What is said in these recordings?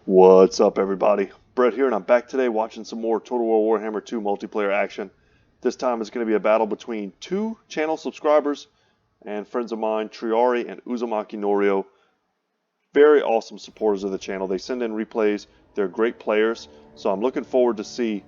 What's up, everybody? Brett here, and I'm back today watching some more Total War Warhammer 2 multiplayer action. This time it's going to be a battle between two channel subscribers and friends of mine, Triari and Uzumaki Norio. Very awesome supporters of the channel. They send in replays. They're great players, so I'm looking forward to see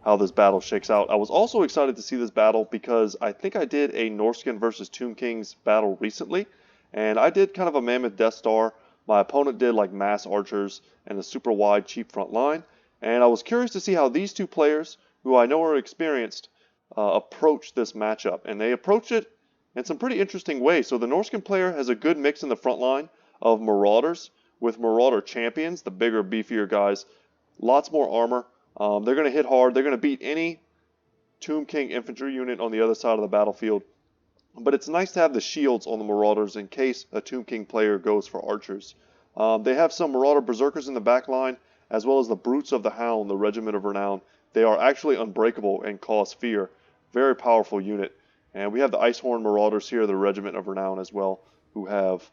how this battle shakes out. I was also excited to see this battle because I think I did a Norscan versus Tomb Kings battle recently, and I did kind of a mammoth Death Star. My opponent did like mass archers and a super wide cheap front line, and I was curious to see how these two players, who I know are experienced, approach this matchup, and they approached it in some pretty interesting ways. So the Norscan player has a good mix in the front line of Marauders with Marauder champions, the bigger, beefier guys, lots more armor. They're going to hit hard. They're going to beat any Tomb King infantry unit on the other side of the battlefield. But it's nice to have the shields on the Marauders in case a Tomb King player goes for archers. They have some Marauder Berserkers in the back line, as well as the Brutes of the Hound, the Regiment of Renown. They are actually unbreakable and cause fear. Very powerful unit. And we have the Icehorn Marauders here, the Regiment of Renown as well, who have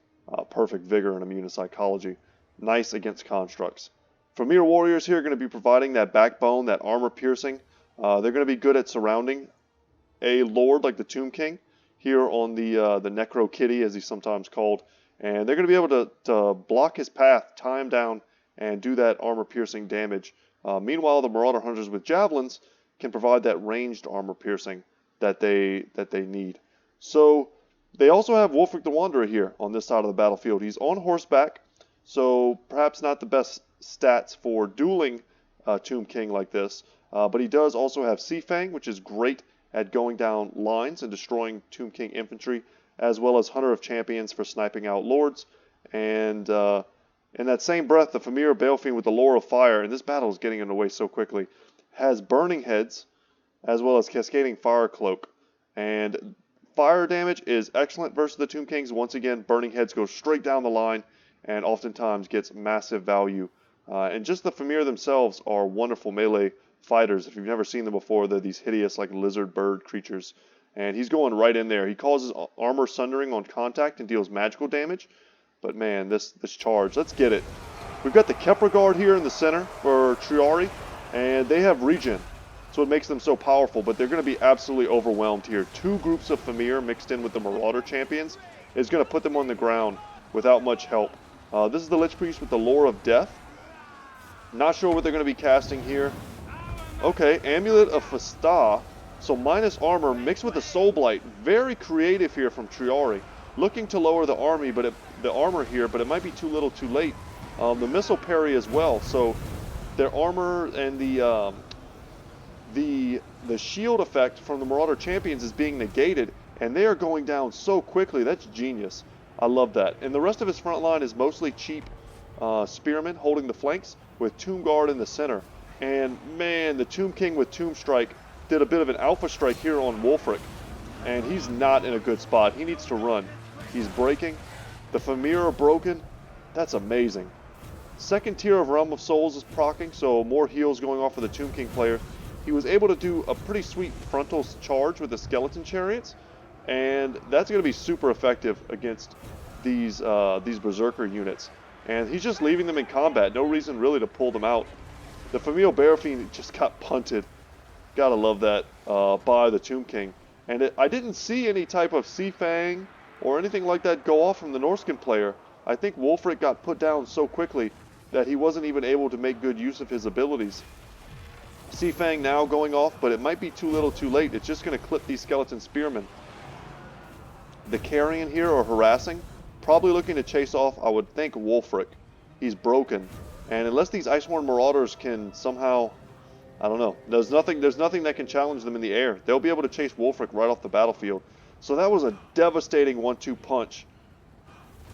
perfect vigor and immune psychology. Nice against constructs. Premier Warriors here are going to be providing that backbone, that armor piercing. They're going to be good at surrounding a lord like the Tomb King here on the Necro Kitty, as he's sometimes called. And they're going to be able to block his path, tie him down, and do that armor piercing damage. Meanwhile, the Marauder Hunters with Javelins can provide that ranged armor piercing that they need. So they also have Wolfric the Wanderer here on this side of the battlefield. He's on horseback, so perhaps not the best stats for dueling Tomb King like this, but he does also have Sea Fang, which is great at going down lines and destroying Tomb King infantry, as well as Hunter of Champions for sniping out lords. And in that same breath, the Famir Balefiend with the Lore of Fire, and this battle is getting underway so quickly, has Burning Heads, as well as Cascading Fire Cloak. And fire damage is excellent versus the Tomb Kings. Once again, Burning Heads go straight down the line and oftentimes gets massive value. And just the Famir themselves are wonderful melee fighters. If you've never seen them before, they're these hideous like lizard bird creatures. And he's going right in there. He causes armor sundering on contact and deals magical damage. But man, this charge, let's get it. We've got the Kepra Guard here in the center for Triari, and they have regen. So it makes them so powerful, but they're going to be absolutely overwhelmed here. Two groups of Famir mixed in with the Marauder champions is going to put them on the ground without much help. This is the Lich Priest with the Lore of Death. Not sure what they're going to be casting here. Okay, Amulet of Fasta. So minus armor mixed with the Soul Blight. Very creative here from Triari. Looking to lower the armor here, but it might be too little too late. The missile parry as well. So their armor and the shield effect from the Marauder champions is being negated, and they are going down so quickly. That's genius. I love that. And the rest of his front line is mostly cheap spearmen holding the flanks with Tomb Guard in the center. And man, the Tomb King with Tomb Strike did a bit of an alpha strike here on Wolfric, and he's not in a good spot. He needs to run. He's breaking. The Famir are broken. That's amazing. Second tier of Realm of Souls is proccing, so more heals going off for the Tomb King player. He was able to do a pretty sweet frontal charge with the Skeleton Chariots, and that's going to be super effective against these Berserker units. And he's just leaving them in combat. No reason really to pull them out. The Famir Balefiend just got punted. Gotta love that by the Tomb King. And I didn't see any type of Sea Fang or anything like that go off from the Norscan player. I think Wolfric got put down so quickly that he wasn't even able to make good use of his abilities. Sea Fang now going off, but it might be too little too late. It's just going to clip these skeleton spearmen. The Carrion here are harassing. Probably looking to chase off, I would think, Wolfric. He's broken. And unless these Icehorn Marauders can somehow, I don't know, there's nothing that can challenge them in the air. They'll be able to chase Wolfric right off the battlefield. So that was a devastating 1-2 punch.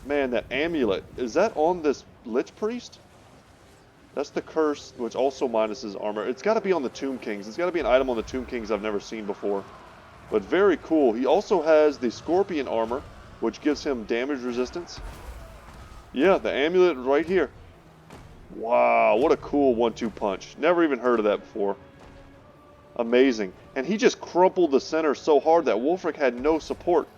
Man, that Amulet, is that on this Lich Priest? That's the Curse, which also minuses armor. It's got to be on the Tomb Kings. It's got to be an item on the Tomb Kings I've never seen before. But very cool. He also has the Scorpion armor, which gives him damage resistance. Yeah, the Amulet right here. Wow, what a cool 1-2 punch. Never even heard of that before. Amazing. And he just crumpled the center so hard that Wolfric had no support.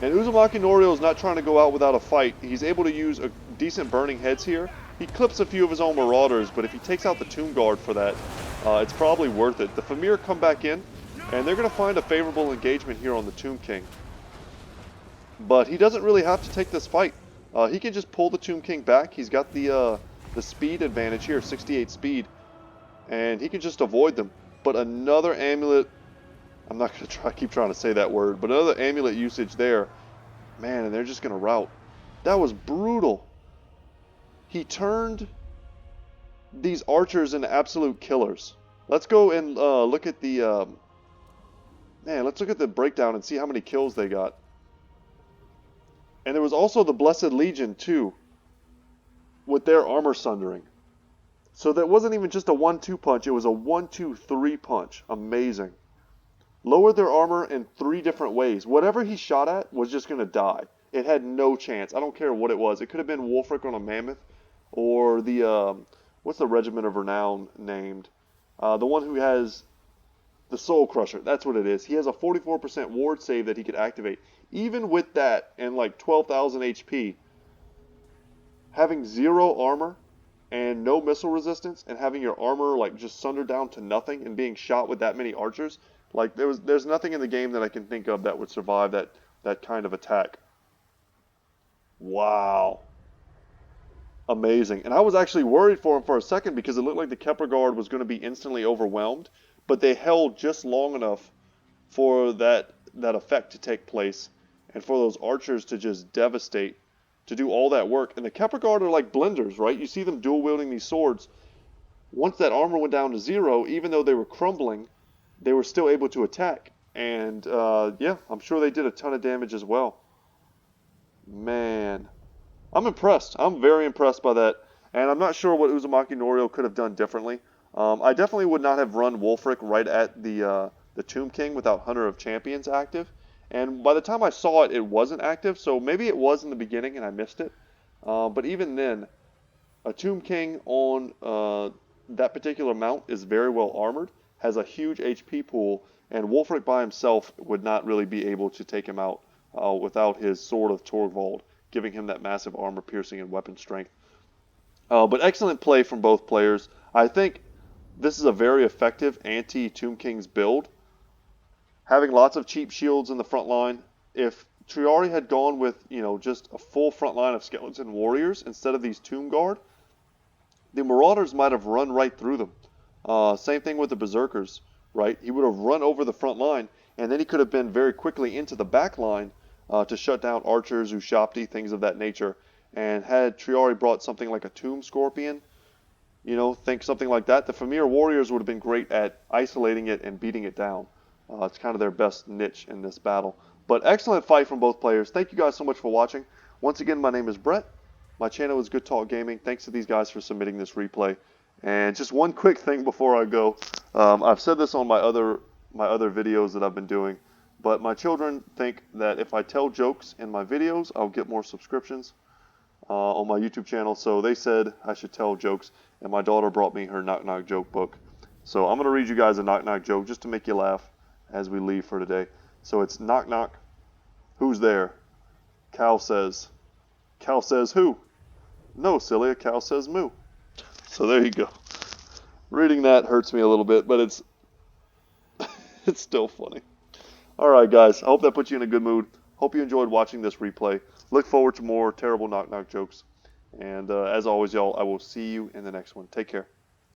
And Uzumaki Norio is not trying to go out without a fight. He's able to use a decent burning heads here. He clips a few of his own Marauders, but if he takes out the Tomb Guard for that, it's probably worth it. The Famir come back in, and they're going to find a favorable engagement here on the Tomb King. But he doesn't really have to take this fight. He can just pull the Tomb King back. He's got the speed advantage here, 68 speed, and he can just avoid them. But another Amulet, I'm not going to keep trying to say that word, but another Amulet usage there. Man, and they're just going to rout. That was brutal. He turned these archers into absolute killers. Let's go and look at the let's look at the breakdown and see how many kills they got. And there was also the Blessed Legion too, with their armor sundering. So that wasn't even just a 1-2 punch, it was a 1-2-3 punch. Amazing. Lowered their armor in 3 different ways. Whatever he shot at was just going to die. It had no chance. I don't care what it was. It could have been Wolfric on a Mammoth, or the, what's the Regiment of Renown named? The one who has the Soul Crusher. That's what it is. He has a 44% ward save that he could activate. Even with that and like 12,000 HP, having 0 armor and no missile resistance, and having your armor like just sundered down to nothing and being shot with that many archers, like there's nothing in the game that I can think of that would survive that kind of attack. Wow. Amazing. And I was actually worried for him for a second because it looked like the Kepler Guard was going to be instantly overwhelmed, but they held just long enough for that effect to take place and for those archers to just devastate, to do all that work. And the Kepler Guard are like blenders, right? You see them dual wielding these swords. Once that armor went down to 0, even though they were crumbling, they were still able to attack. And yeah, I'm sure they did a ton of damage as well. Man, I'm impressed. I'm very impressed by that. And I'm not sure what Uzumaki Norio could have done differently. I definitely would not have run Wolfric right at the Tomb King without Hunter of Champions active. And by the time I saw it, it wasn't active. So maybe it was in the beginning and I missed it. But even then, a Tomb King on that particular mount is very well armored, has a huge HP pool, and Wolfric by himself would not really be able to take him out without his Sword of Torvald, giving him that massive armor piercing and weapon strength. But excellent play from both players. I think this is a very effective anti-Tomb King's build. Having lots of cheap shields in the front line. If Triari had gone with, just a full front line of skeleton warriors instead of these Tomb Guard, the Marauders might have run right through them. Same thing with the Berserkers, right? He would have run over the front line, and then he could have been very quickly into the back line to shut down archers, Ushabti, things of that nature. And had Triari brought something like a Tomb Scorpion, think something like that, the Famir Warriors would have been great at isolating it and beating it down. It's kind of their best niche in this battle. But excellent fight from both players. Thank you guys so much for watching. Once again, my name is Brett. My channel is Goodtalk Gaming. Thanks to these guys for submitting this replay. And just one quick thing before I go. I've said this on my other videos that I've been doing, but my children think that if I tell jokes in my videos, I'll get more subscriptions on my YouTube channel. So they said I should tell jokes, and my daughter brought me her Knock Knock joke book. So I'm going to read you guys a Knock Knock joke just to make you laugh as we leave for today. So it's knock knock. Who's there? Cow says. Cow says who? No, silly, a cow says moo. So there you go. Reading that hurts me a little bit, but it's it's still funny. Alright guys, I hope that put you in a good mood. Hope you enjoyed watching this replay. Look forward to more terrible knock knock jokes. And as always, y'all, I will see you in the next one. Take care.